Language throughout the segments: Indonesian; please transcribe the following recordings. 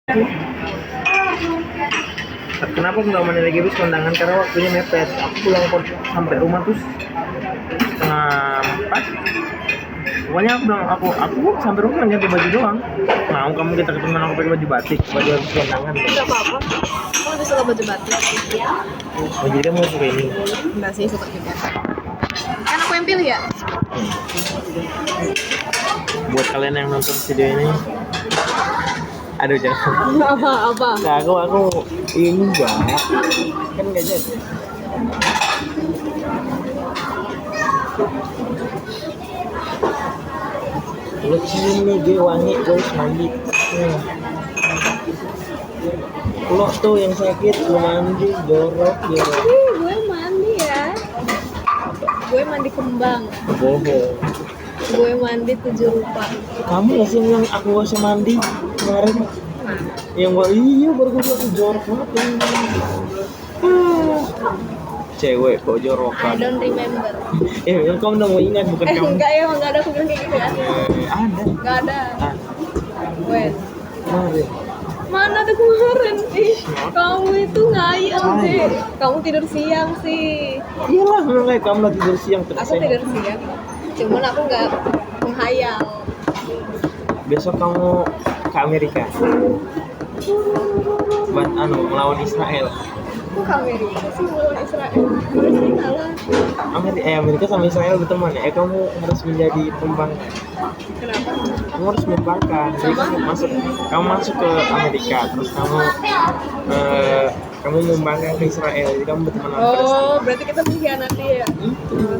Kenapa aku nggak mau lagi bis kondangan karena waktunya mepet. Aku pulang sampai rumah tuh setengah 4. Pokoknya aku sampai rumah ganti baju doang. Mau kamu kita ketemuan aku pakai baju batik, baju habis kondangan. Enggak apa-apa. Aku lebih suka baju batik. Oh jadi kamu suka ini? Enggak sih, suka juga. Kan aku yang pilih ya? Buat kalian yang nonton video ini, aduh jangan. Apa? Nah, aku ini enggak kan nggak jadi. Lu cium nih dia wangi guys mandi. Lo tuh yang sakit lu mandi jorok gitu. Gue mandi ya. Gue mandi kembang. Bohong. Gue mandi 7 rupa. Kamu nggak sih yang aku gak usah mandi kemarin? Yang gua iya baru gue bilang jorok banget ini. Cewek kok I jorokan. don't remember. Yang kamu udah mau ingat bukan kamu. Enggak ya, enggak ada aku bilang kayak gitu ya. Ada. Enggak ada. Ah, Wait. mari. Mana ada kemarin? Kamu itu ngayal sih. Kamu tidur siang sih. Iyalah, memang kamu lagi tidur siang terus. Aku tidur siang. Cuman aku nggak menghayal. Besok kamu ke Amerika. Melawan Israel. Kok ke Amerika sih melawan Israel? Amerika lah. Amerika sama Israel berteman ya. Kamu harus menjadi pembangkang. Kenapa? Kamu harus membangkang. Jadi kamu masuk ke Amerika, terus kamu membangkang ke Israel. Jadi kamu berteman sama Palestina. Oh, berarti kita mengkhianati ya?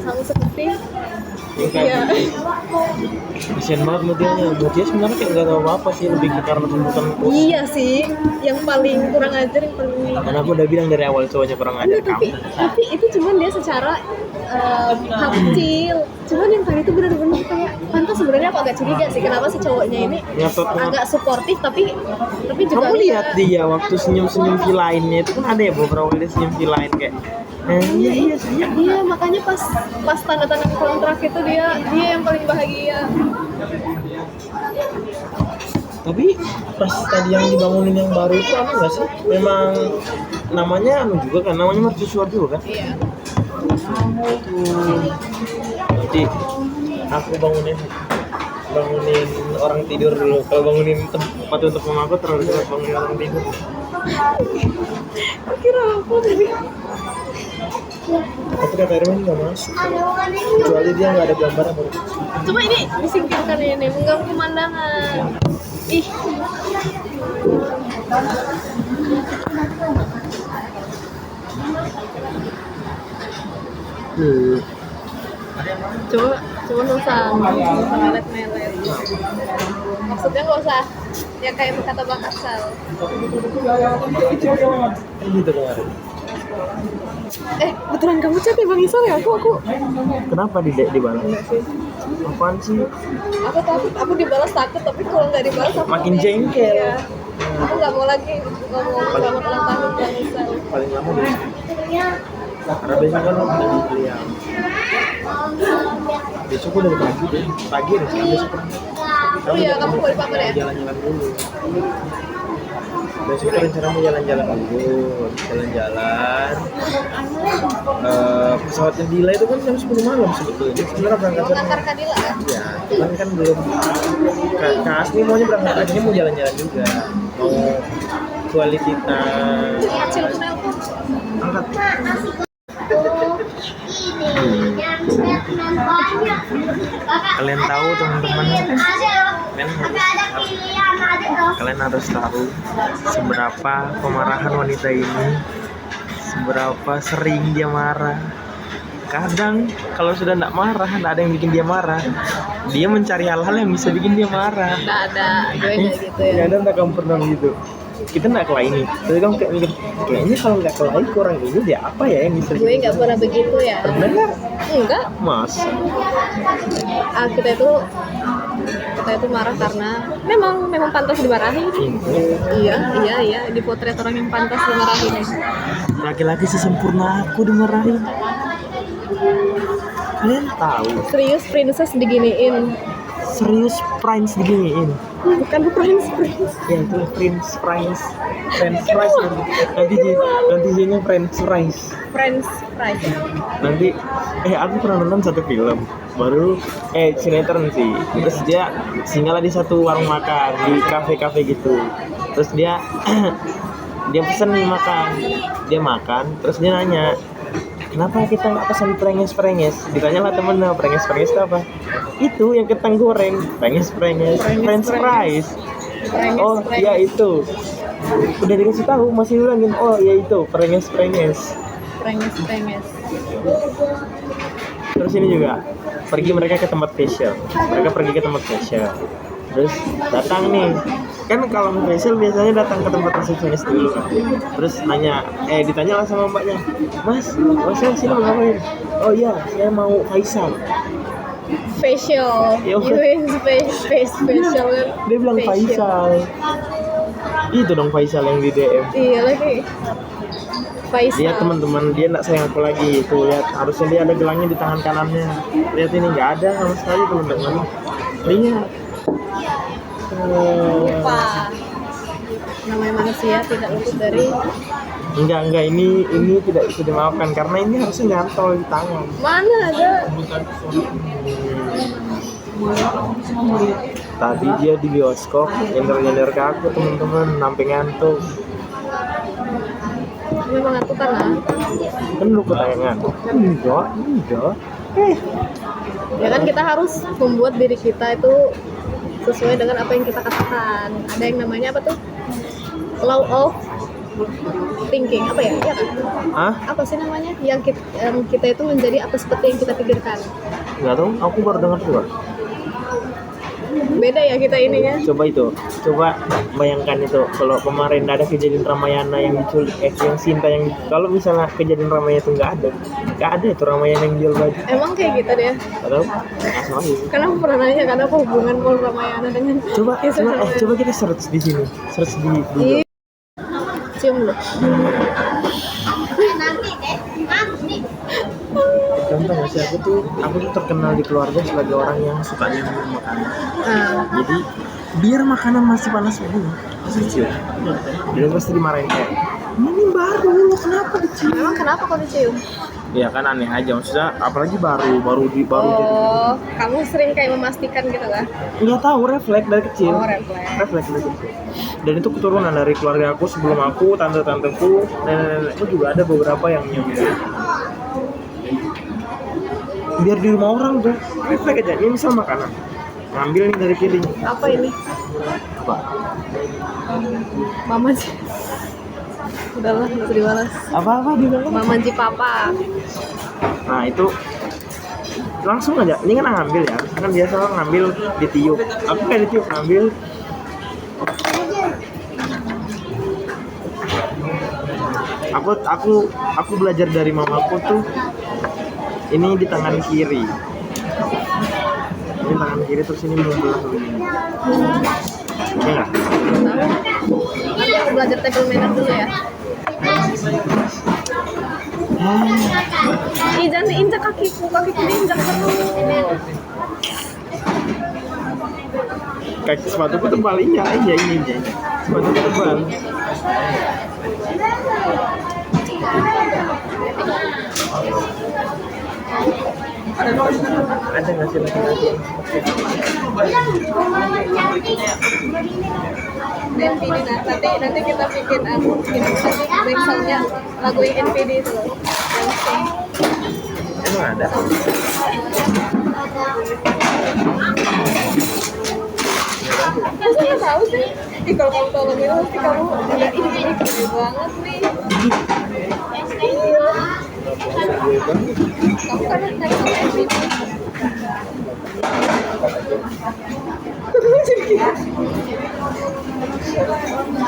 Sama seperti Iya. Kasian banget Mutia sebenarnya kayak nggak tahu apa sih, lebih ke karena tuntutan bos. Iya sih, yang paling kurang ajar, yang paling Karena aku udah bilang dari awal cowoknya kurang ajar kamu. tapi itu cuman dia secara hal kecil. Cuman yang tadi itu benar-benar kayak pantas. Sebenarnya aku agak curiga sih kenapa si cowoknya ini agak suportif tapi juga kamu lihat dia waktu senyum-senyum villainnya itu kan ada ya beberapa kali dia senyum villain kayak iya, makanya pas tanda tangan kontrak itu dia yang paling bahagia. Tapi pas tadi yang dibangunin yang baru itu apa nggak sih? Memang namanya juga kan, namanya mercusuar juga kan? Iya. Nanti aku bangunin orang tidur dulu. Kalau bangunin tempat untuk mama aku terlalu cepat bangunin orang tidur. Kira apa tadi? Tapi kata Erwin nggak masuk. Kecuali dia nggak ada gambar apa. Cuma ini disingkirkan ini, mengganggu pemandangan. Ih. Coba usah melet-melet. Maksudnya nggak usah ya kayak kata Bang Aksal. Gitu kemarin. Betulan kamu chat ya Bang Isal ya? Aku Kenapa dibalas? enggak sih. Apaan sih? Aku takut, aku dibalas takut, tapi kalau nggak dibalas aku Makin jengkel. Iya. Aku nggak mau lagi ngomong selamat ulang tahun Bang Isal. Paling lama besok. Karena besok kan udah beliau. Besok udah pagi deh sekarang besok. Oh iya, kamu mau di pamer ya? Jalan-jalan dulu. Besok kita rencana mau jalan-jalan dulu, pesawatnya Dila itu kan jam 10 malam sebetulnya. Sebenarnya berangkat Mau ngantar Kadila kan? Iya, cuman kan belum. Kak Asmi maunya berangkat akhirnya mau jalan-jalan juga, mau quality time. Kecil penelpon. Angkat. Kalian tahu teman-teman, kalian harus tahu seberapa pemarahan wanita ini, seberapa sering dia marah. Kadang kalau sudah nggak marah, nggak ada yang bikin dia marah, dia mencari hal-hal yang bisa bikin dia marah. Nggak ada, gue nggak gitu ya. Nggak ada, nggak kamu pernah gitu. Kita nggak kelai ini, tapi kamu kayak mikir, kayaknya kalau nggak kelai kurang ini dia apa ya yang bisa? Gue nggak pernah begitu ya. Pernah nggak? Enggak. Masa? Kita itu marah karena memang pantas dimarahin. Iya, dipotret orang yang pantas dimarahin. Laki-laki sesempurna aku dimarahin. Kalian tahu? Serius princess diginiin. serius Prince diginiin. Bukan Prince. Ya itu Prince Fries nanti jadinya French fries. Nanti aku pernah nonton satu film baru sinetron sih, terus dia singgah di satu warung makan di kafe gitu, terus dia dia pesen makan terus dia nanya, kenapa kita nggak pesan prenges? Ditanya lah temennya, prenges itu apa? Itu yang kentang goreng, prenges French fries. Oh iya itu, udah dikasih tahu masih ulangin, oh iya itu prenges. Terus ini juga mereka pergi ke tempat facial. Terus datang nih, kan kalau mau facial biasanya datang ke tempat resepsionis dulu kan. Terus ditanya lah sama mbaknya, mas sini mau ngapain? Oh iya, saya mau facial. Facial. Yo. Facial kan. Dia bilang facial. Itu dong Faisal yang di DM. Iya lagi. Faisal. Lihat teman-teman, dia nggak sayang aku lagi. Tuh lihat, harusnya dia ada gelangnya di tangan kanannya. Lihat ini nggak ada sama sekali teman-teman. Lihat. Lupa. Namanya manusia tidak luput dari. Enggak, ini tidak bisa dimaafkan karena ini harusnya nyantol di tangan. Mana ada? Tadi dia di bioskop nyender ke aku teman-teman, sampai ngantuk. Memang ngantuk kan lah. Kan lu ketayangan. Enggak. Ya kan kita harus membuat diri kita itu sesuai dengan apa yang kita katakan. Ada yang namanya apa tuh? Law of thinking, apa ya? Iya kan? Hah? Apa sih namanya? Yang kita itu menjadi apa seperti yang kita pikirkan. Enggak tahu, aku baru dengar juga. Beda ya kita ini kan. Coba bayangkan itu kalau kemarin ada kejadian Ramayana yang diculik, yang Sinta yang, kalau misalnya kejadian Ramayana itu nggak ada itu Ramayana yang jual baju. Emang kayak gitu deh. Nggak tahu, asal aja. Karena aku pernah nanya kan apa hubungan Paul Ramayana dengan coba kita search di sini, search di Google. Cium loh. Contoh nggak sih, aku tuh terkenal di keluarga sebagai orang yang suka minum makanan. Jadi biar makanan masih panas begini, masih dicium. Jadi pasti dimarahin kayak, ini baru, lo kenapa dicium? Emang kenapa kok dicium? Ya kan aneh aja, maksudnya apalagi baru Oh, kamu sering kayak memastikan gitu kan? Nggak tahu, refleks dari kecil. Oh, refleks Dari kecil. Dan itu keturunan dari keluarga aku, sebelum aku, tante-tanteku, nenek-nenekku juga ada beberapa yang nyium. Biar di rumah orang tuh refleks aja. Ini misal makanan, ngambil nih dari piring. Apa ini? Apa? Mama sih. Udahlah, nggak usah dibalas. Apa dibilang? Mama Ji Papa. Nah itu langsung aja. Ini kan ngambil ya. Kan biasa orang ngambil ditiup. Aku kayak ditiup ngambil. Aku belajar dari mamaku tuh. Ini di tangan kiri. Ini tangan kiri terus ini membelah begini. Oke nggak? Nanti aku belajar table manner dulu ya. Jangan diinjak kakiku diinjak terus. Kaki sepatuku tebal, iya ini. Sepatuku tebal. Ada nggak sih laki-laki yang seperti itu? NPD nanti kita bikin backsoundnya lagu yang NPD itu loh. Emang ada? Masa nggak tahu sih? Kalau kamu tahu lagu itu pasti kamu ada ini keren banget nih. Kamu kan naik sama NPD.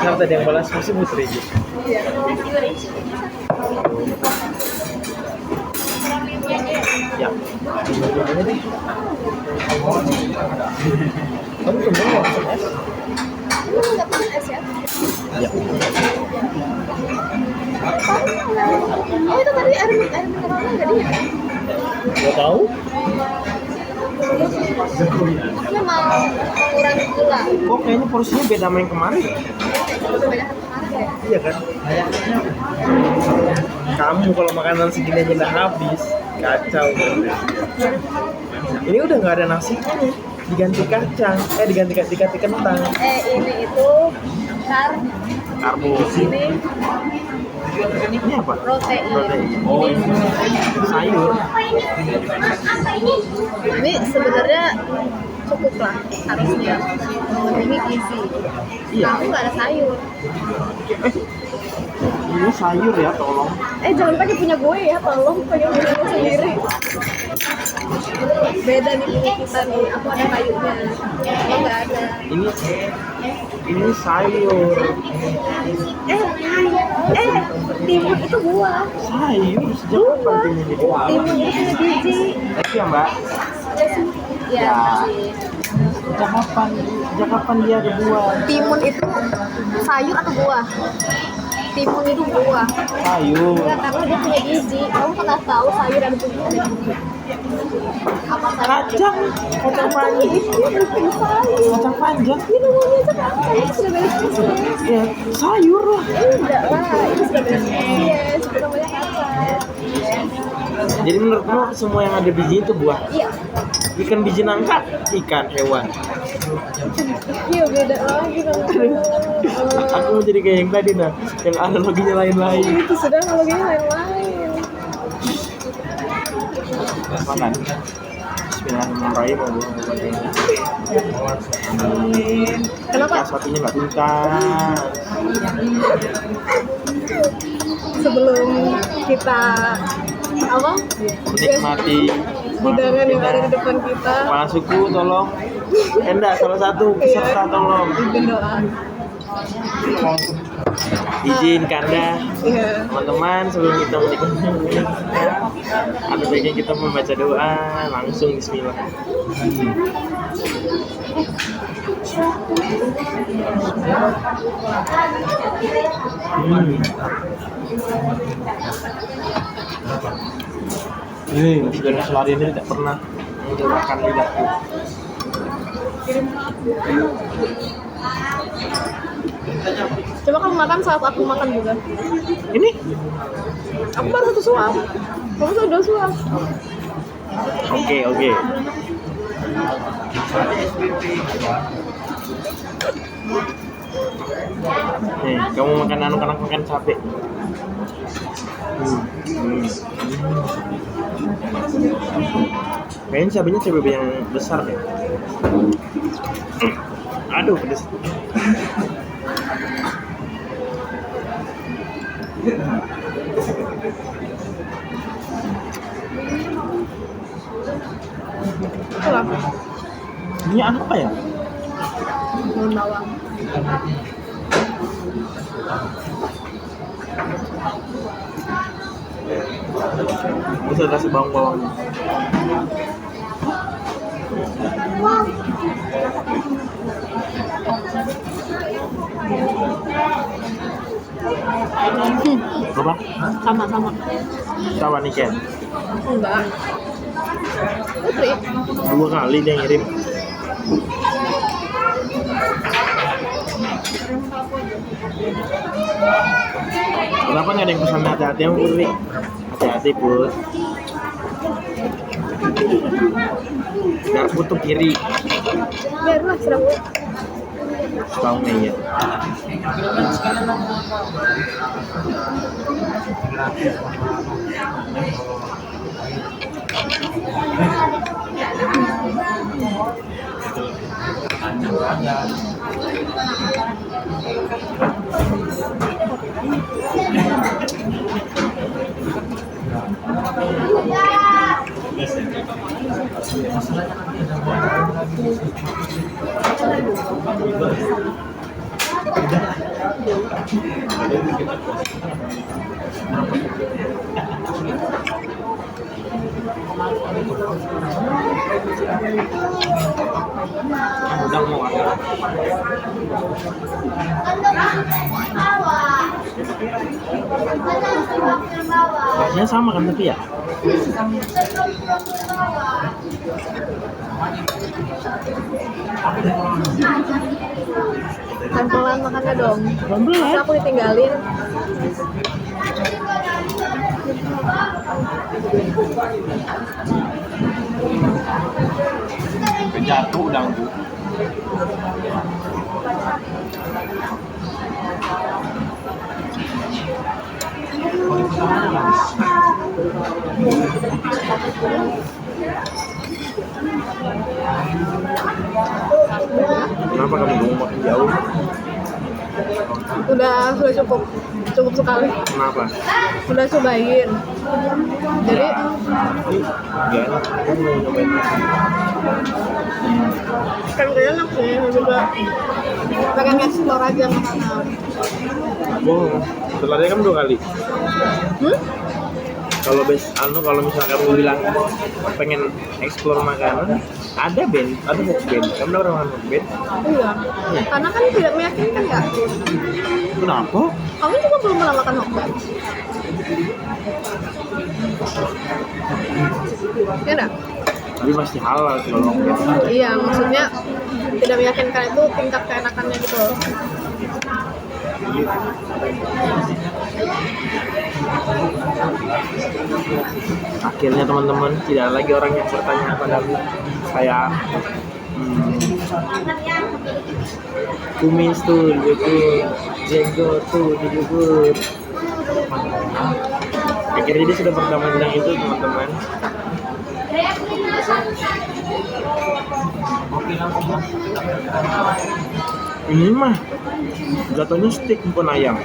Siapa tadi yang balas masih Putri? Iya. Ya. Kamu kembali nggak pesan es? Kamu nggak pesan es ya? Ya. Oh itu tadi air mineralnya nggak dia? Nggak tahu. Aku mau mengurangi gula. Kok kayaknya porsinya beda sama yang kemarin? Beda kemarin ya. Iya kan? Kamu kalau makanan segini aja nggak habis, kacau. Ini udah nggak ada nasinya nih, diganti kacang, diganti kentang. Ini itu Karbo. Ini apa? protein. Oh, ini sayur. Ini sebenarnya cukup lah harusnya. Ini gizi. Iya. Aku nggak ada sayur. Ini sayur ya, tolong. Jangan pakai punya gue ya, tolong pakai punya gue sendiri. Beda nih punya kita nih. Aku ada sayurnya. Lo nggak ada. Ini sayur. Timun itu buah. Sayur sejak kapan timun jadi buah? Timun itu biji. Thank you, Mbak. Ya, masih. Sejak kapan dia ada buah? Timun itu sayur atau buah? Timun itu buah. Sayur. Enggak, karena dia punya gizi. Kamu pernah tahu sayur ada punya gizi? Apa Kacang panjang. Itu bukan sayur. Kacang panjang. Ini namanya aja kacang. Itu sudah beda spesies. Ya, sayur lah. Enggak lah, itu sudah beda spesies. Itu namanya kacang. Jadi menurutmu semua yang ada biji itu buah? Iya. Ikan biji nangka, ikan hewan. Iya, beda lagi namanya. Aku mau jadi kayak yang tadi nah, yang analoginya lain-lain. Itu sudah analoginya lain-lain. Makan. Bismillahirrahmanirrahim. Kenapa? Satunya nggak tuntas. Sebelum kita apa? Menikmati hidangan yang ada di depan kita. kepala suku tolong. Enggak, salah satu peserta tolong. Bikin doa. Izin Kanda, Iya. teman-teman, sebelum kita menikmati ada baiknya kita membaca doa langsung Bismillah. Ini nasi goreng selari ini tidak pernah menggerakkan lidahku. Coba kamu makan saat aku makan juga. Ini Aku baru satu suap. Kamu sudah 2 suap. oke. Nih, kamu makan anak-anak makan cabai. Kayaknya cabenya cabai yang besar deh. Aduh, pedes. Kenapa? Ini apa ya? Daun bawang. Bisa kasih bawang-bawangnya. Berapa? Sama-sama. Sama nih Ken. Enggak. Putri. 2 kali dia ngirim. Kenapa nggak ada yang pesan hati-hati yang Putri? Hati-hati Put. Garpu tuh kiri. Biarlah serang gue. Setahunnya ya. Udah mau ada. Rasanya sama kan tapi ya? Pelan-pelan makannya dong. Pelan-pelan. Masa aku ditinggalin. Jatuh udang tuh. Kenapa kamu mau makin jauh? Udah cukup sekali. Kenapa? Udah cobain. Jadi Gak enak. Aku mau nyobain lagi. kan gak enak sih, juga pengen explore aja makanan. Oh, setelahnya kamu 2 kali. Kalau kalau misalnya kamu bilang pengen explore makanan, ada box band. Kamu udah pernah makan box band? Iya. Karena kan tidak meyakinkan ya. Kenapa? Kamu juga belum pernah makan hotdog. Ya enggak? Tapi pasti halal sih kalau box band. Iya, maksudnya tidak meyakinkan itu tingkat keenakannya gitu loh. Akhirnya teman-teman tidak ada lagi orang yang bertanya padaku kayak kumis tuh dijubur, jenggot tuh dijubur. Akhirnya dia sudah berdamai dengan itu teman-teman. Ini mah jatuhnya steak bukan ayam.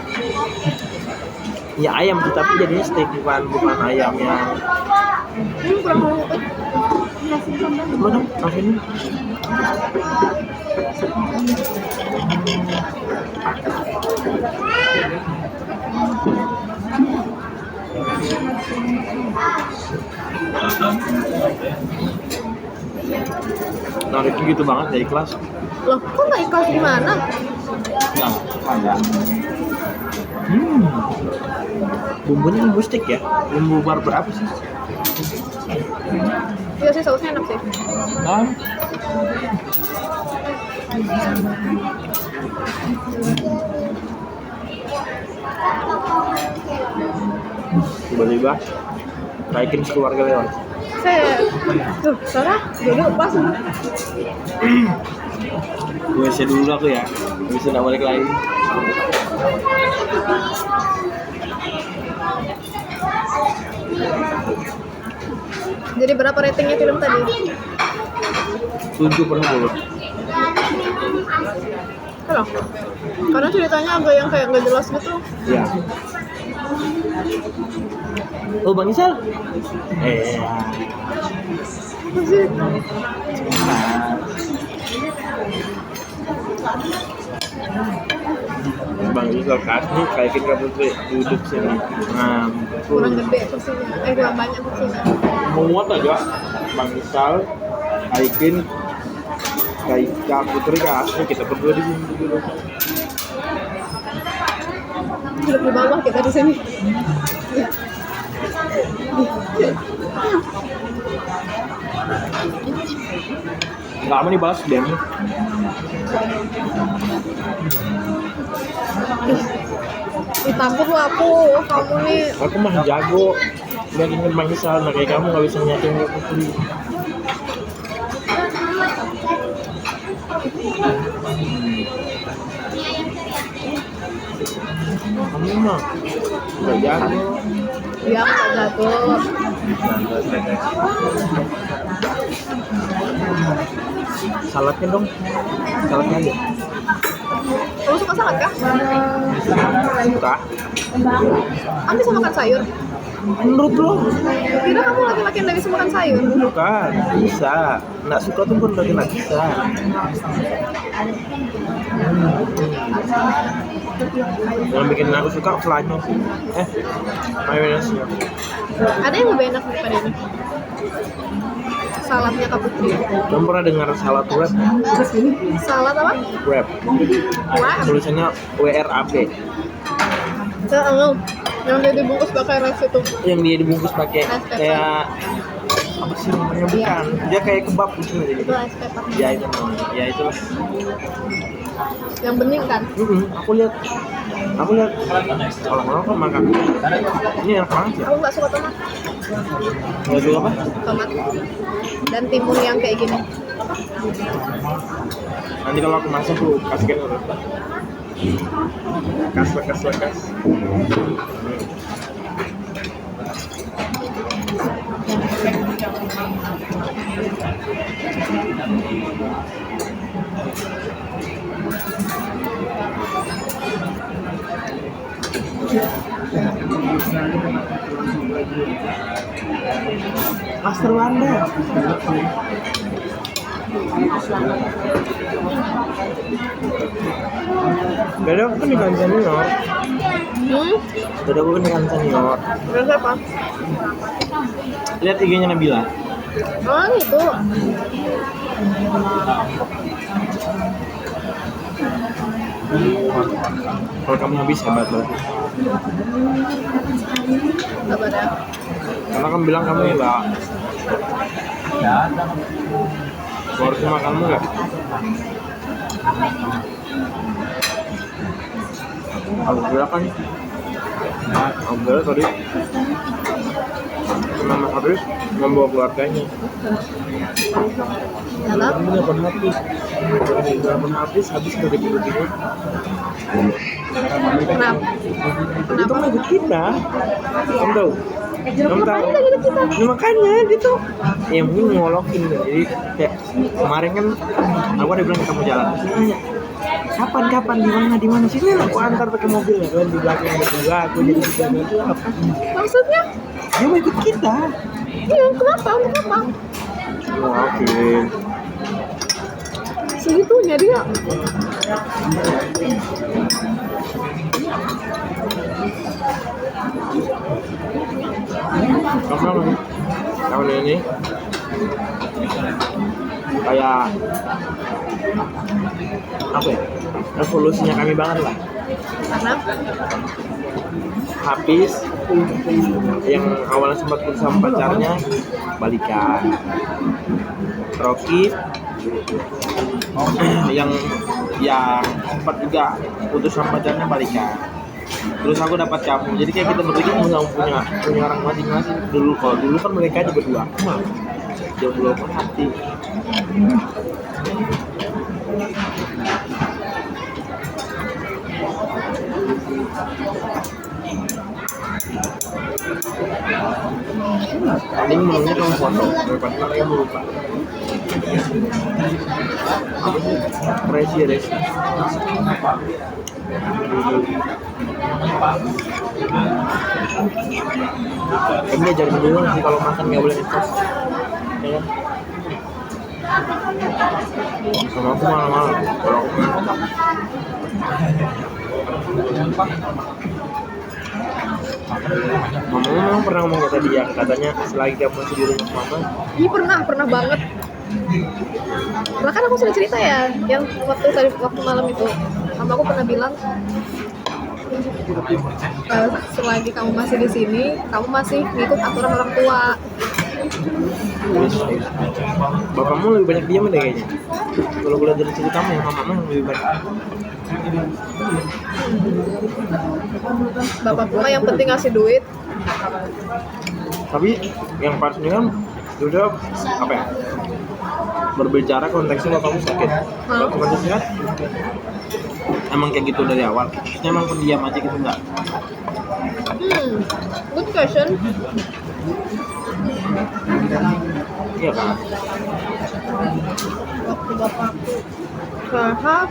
Ya ayam sih, tapi jadinya steak bukan ayam yang Kurang mau mana akhirnya nariknya gitu banget dari kelas. loh, kok nggak ikhlas gimana? Nah, ada. Bumbunya bumbu steak ya? Bumbu barber apa sih? Iya sih, sausnya enak sih. Nah. Tiba-tiba naikin keluarga lewat. Tuh, Sarah, duduk pas. WC dulu aku ya, bisa nggak balik lagi. Jadi berapa ratingnya film tadi? 7/10. Halo. Karena ceritanya agak yang kayak nggak jelas gitu. Ya. Oh Bang Isal. Masih. Bang Isal kasih kayakin kamu tuh duduk sini. Nah, Kurang gede porsinya. Kurang banyak porsinya. muat aja. Bang Isal, Aikin, Kak Putri, Kak Asmi, kita berdua di sini dulu. Duduk di bawah kita di sini. Nggak aman dibalas DM. Takut lo aku, kamu nih. Aku mah jago. Nyakitin Bang Isal, nah kayak kamu nggak bisa nyakitin Kak Putri. Kamu mah nggak jago. Iya, nggak jatuh. Saladnya dong, saladnya aja. Kamu suka salad kah? Suka? Kamu bisa makan sayur? Menurut lo? Kira kamu laki-laki yang nggak bisa makan sayur? Bukan, bisa. Nggak suka tuh pun berarti nggak bisa. Yang bikin aku suka flannya sih. Mayonesnya. Ada yang lebih enak daripada ini? Saladnya Kak Putri. Kamu pernah dengar salad wrap? Salad apa? Wrap. Wrap? Tulisannya WRAP. Yang dia dibungkus pakai rice itu. Yang dia dibungkus pakai Rice paper. kayak apa sih namanya, bukan dia kayak kebab gitu jadi. Itu es pepper. Ya itu namanya, ya itu. Yang bening kan? Aku lihat orang-orang kan makan ini enak banget ya. Aku nggak suka tomat. Nggak suka apa? Tomat. Dan timun yang kayak gini. Nanti kalau aku masak tuh kasihkan dulu. Lekas. Master Wanda. Beda aku kan ikan senior. Beda aku kan ikan senior. Terus apa? Lihat IG-nya Nabila. Oh gitu. Kalau kamu habis hebat loh. Sabar ya. Karena kamu bilang kamu enggak. Baru cuma kamu enggak. Alhamdulillah kan. Alhamdulillah tadi. Mama habis membawa keluarganya. Kenapa? Kamu nggak pernah habis dari begitu. Kenapa? Itu mah ikut kita. Kamu tahu? Kamu tahu? Ngapain lagi kita? Ya, makanya gitu. Ya mungkin ngolokin jadi kayak kemarin kan aku ada bilang kamu jalan. Terus dia nanya, kapan di mana sini aku antar pakai mobil ya kan di belakang berdua aku jadi di belakang itu apa? Maksudnya? Dia mau ikut kita. Iya, kenapa? Untuk apa? Oh, oke. Segitunya dia. Tahun ini kayak apa ya, revolusinya kami banget lah. Karena Habis yang awalnya sempat putus sama pacarnya balikan. Rocky yang sempat juga putus sama pacarnya balikan. Terus aku dapat kamu, jadi kayak kita berdua punya orang masing-masing. Kalau dulu kan mereka aja berdua, jomblo pun hati. Paling maunya kamu foto, daripada kamu lupa. Resi. Ini ajarin dulu sih kalau makan nggak boleh ngecas, ya kan? Sama aku malam-malam kalau aku makan. Mama memang pernah ngomong kata dia, katanya selagi kamu masih di rumah mama. iya pernah banget. Lah kan aku sudah cerita ya, yang waktu malam itu, sama aku pernah bilang, selagi kamu masih di sini, kamu masih ngikut aturan orang tua. Bapakmu lebih banyak diam deh kayaknya. Kalau boleh dari ceritamu ya, mamamu yang lebih banyak. Bapak mah yang penting ngasih duit. Tapi yang pastinya kan sudah apa ya? Berbicara konteksnya kalau kamu sakit. Kalau kamu sehat, emang kayak gitu dari awal. Maksudnya emang pendiam aja gitu enggak? Good question. Iya kan? Waktu bapakku sehat,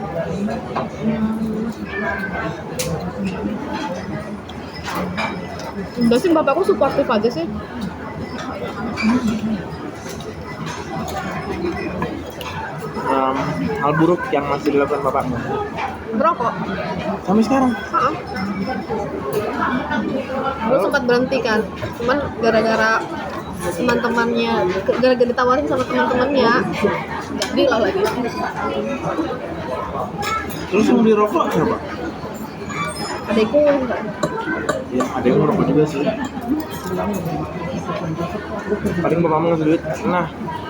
enggak sih, bapakku suportif aja sih. Hal buruk yang masih dilakukan bapakmu Merokok. sampai sekarang? Dulu sempat berhenti kan, cuman gara-gara teman-temannya, gara-gara ditawarin sama teman-temannya, jadi lah lagi. Terus yang beli rokok siapa? Adekku enggak. Ya, ada yang merokok juga sih. Paling bapakmu ngasih duit, nah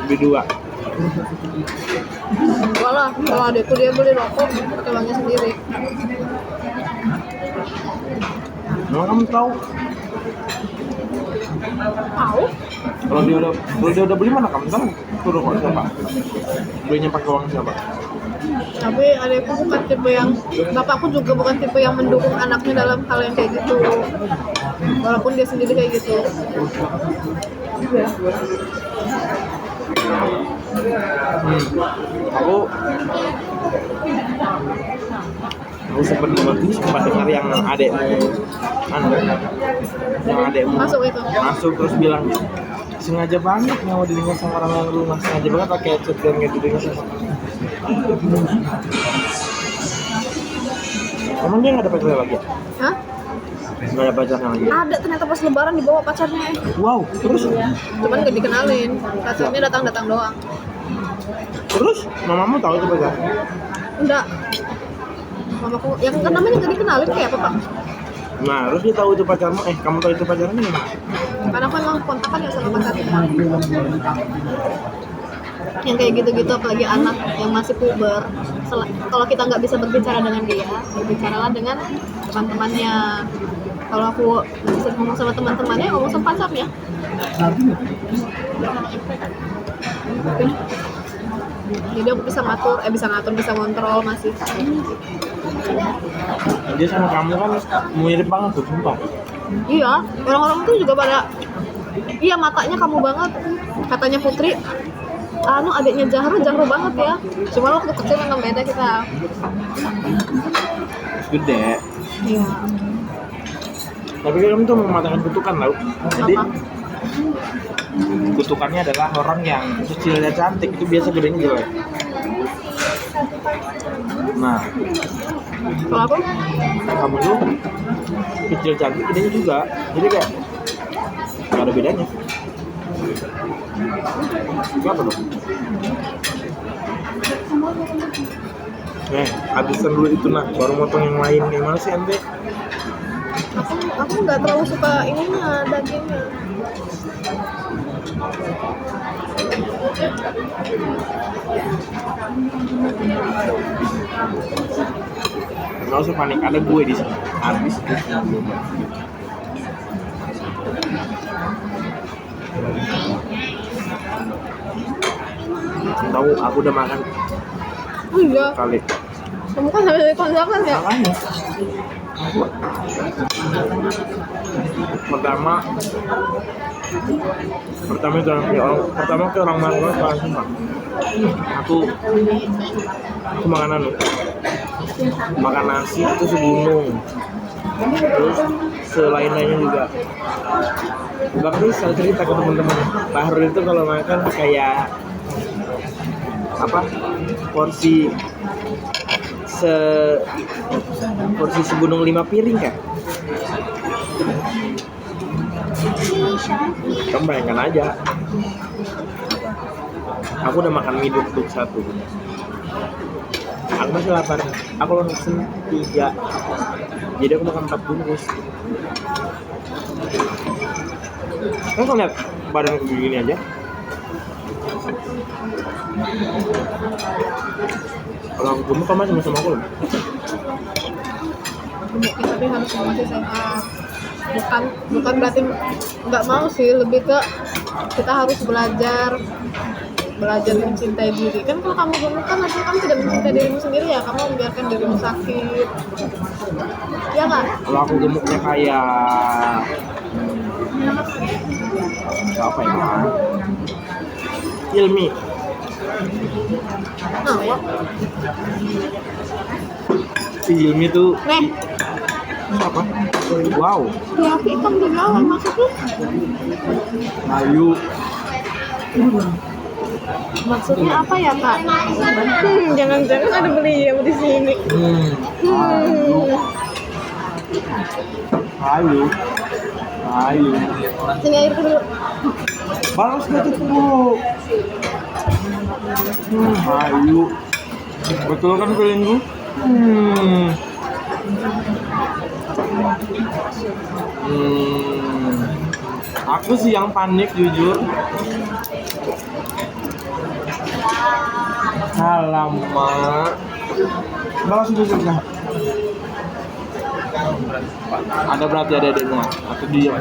beli 2. Enggak lah, kalau adekku dia beli rokok pakai uangnya sendiri. Emang kamu tahu? Tahu? Kalau dia udah beli mana kamu tahu? Itu rokok siapa? Belinya pakai uang siapa? Tapi adekku bukan tipe yang, bapakku juga bukan tipe yang mendukung anaknya dalam hal yang kayak gitu. Walaupun dia sendiri kayak gitu. Aku sempat dengar yang adekmu Masuk itu. masuk terus bilang sengaja banget nyawa didengar sama orang yang rumah, sengaja banget pakai headset dan nggak didengar sama. Emang dia nggak ada pacarnya lagi? Hah? Nggak ada pacarnya lagi? Ada ternyata pas lebaran dibawa pacarnya. Wow, terus Cuman gak dikenalin. Pacarnya datang-datang doang. terus mamamu tahu itu pacarnya? Enggak. Mamaku yang kan namanya gak dikenalin kayak apa, Pak? Nah, terus dia tahu itu pacarmu, kamu tahu itu pacarnya gimana? Karena aku emang kontakan ya sama pacarnya. Yang kayak gitu-gitu apalagi anak yang masih puber. Kalau kita nggak bisa berbicara dengan dia, berbicaralah dengan teman-temannya. Kalau aku bisa ngomong sama teman-temannya, ngomong sama pacarnya. Jadi aku bisa ngatur, bisa ngontrol masih. Dia sama kamu kan mirip banget tuh, sumpah. Iya, orang-orang tuh juga pada, iya matanya kamu banget. Katanya Putri, adiknya Jahro banget ya. Cuma waktu kecil memang beda kita. Gede. Iya. Tapi kamu tuh mematahkan kutukan tau. Jadi Apa? kutukannya adalah orang yang kecilnya cantik itu biasa gedenya jelek. Nah, Kalau aku, kamu tuh kecil cantik gedenya juga. Jadi kayak nggak ada bedanya. Kenapa dong? Habisan dulu itu nah, baru motong yang lain. Gimana sih ente? aku nggak terlalu suka ininya, dagingnya. Nggak usah panik, ada gue di sini. Habis itu. Tahu aku udah makan Oh iya, kali. kamu kan sampai dari kondangan ya? Makanya pertama ke orang makan paling sumpah. Aku makan nasi itu segunung, terus selain-lainnya juga. Bahkan ini saya cerita ke teman-teman, Pak Harun itu kalau makan kayak apa, porsi segunung 5 piring kan. Kamu bayangkan aja, aku udah makan mie duk 1, aku masih lapar, aku langsung 3, jadi aku makan 4 bungkus. Kan lihat badan aku begini aja. Kalau aku gemuk kamu sama aku loh. Tapi harus masih sehat. Bukan berarti nggak mau sih, lebih ke kita harus belajar mencintai diri. Kan kalau kamu gemuk kan artinya kamu tidak mencintai dirimu sendiri ya, kamu membiarkan dirimu sakit. Ya kan? Kalau aku gemuknya kayak siapa ya? Ilmi. Nah, wah. Si Ilmi tuh Nih, apa? Wow. ya ikan dilawan maksudnya. Ayu. Maksudnya apa ya, Kak? Jangan-jangan ada beliau di sini. Ayu. Sini air dulu. Balas gak tuh? Ayu. Betul kan feeling gue? Aku sih yang panik jujur. Alamak. Balas itu sudah. Ada berarti ada adiknya atau dia.